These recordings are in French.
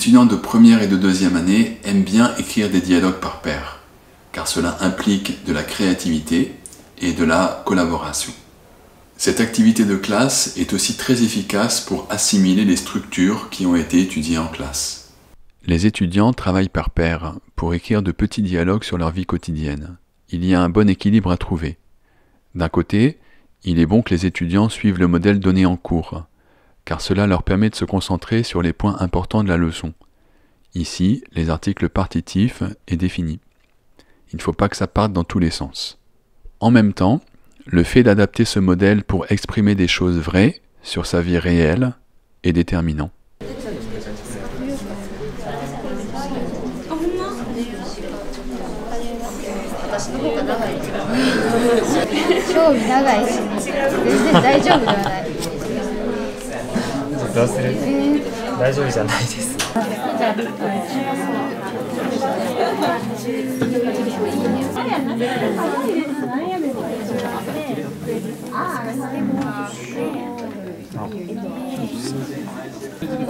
étudiants de première et de deuxième année aiment bien écrire des dialogues par pair, car cela implique de la créativité et de la collaboration. Cette activité de classe est aussi très efficace pour assimiler les structures qui ont été étudiées en classe. Les étudiants travaillent par pair pour écrire de petits dialogues sur leur vie quotidienne. Il y a un bon équilibre à trouver. D'un côté, il est bon que les étudiants suivent le modèle donné en cours, car cela leur permet de se concentrer sur les points importants de la leçon. Ici, les articles partitifs est défini. Il ne faut pas que ça parte dans tous les sens. En même temps, le fait d'adapter ce modèle pour exprimer des choses vraies sur sa vie réelle est déterminant.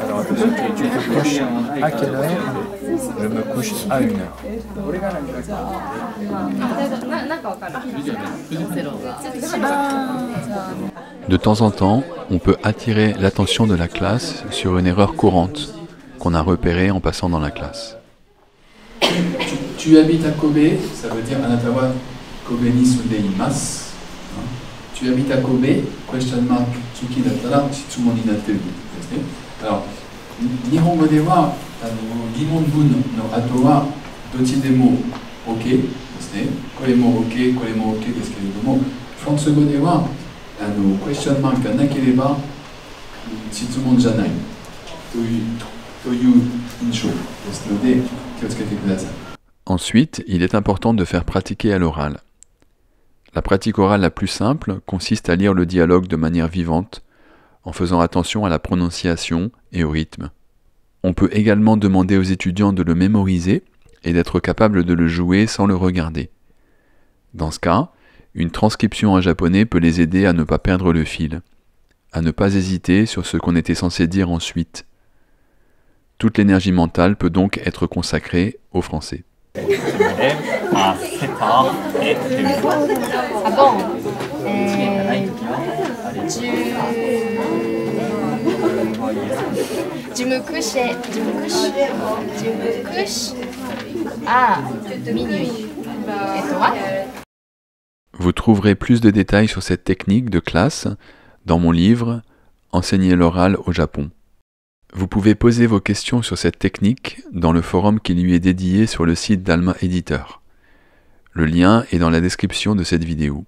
Alors attention, tu te couches à quelle heure? Je me couche à 1 heure. De temps en temps, on peut attirer l'attention de la classe sur une erreur courante qu'on a repérée en passant dans la classe. Tu habites à Kobe, ça veut dire Anata wa Kobe ni sunde imasu. Tu habites à Kobe, question mark, tsuki dattara shitsumon ni natteru desu ne. Alors, Nihongo de wa gimon bun no ato wa dochi demo OK desu ne. Kore mo OK, kore mo OK desu keredomo, Fransugo de wa question mark ga nakereba shitsumon janai toいう印象ですので気をつけてください。Ensuite, il est important de faire pratiquer à l'oral. La pratique orale la plus simple consiste à lire le dialogue de manière vivante, en faisant attention à la prononciation et au rythme. On peut également demander aux étudiants de le mémoriser et d'être capable de le jouer sans le regarder. Dans ce cas, une transcription en japonais peut les aider à ne pas perdre le fil, à ne pas hésiter sur ce qu'on était censé dire ensuite. Toute l'énergie mentale peut donc être consacrée au français. Ah bon je me couche à minuit. Et toi? Vous trouverez plus de détails sur cette technique de classe dans mon livre « Enseigner l'oral au Japon ». Vous pouvez poser vos questions sur cette technique dans le forum qui lui est dédié sur le site d'Alma Éditeur. Le lien est dans la description de cette vidéo.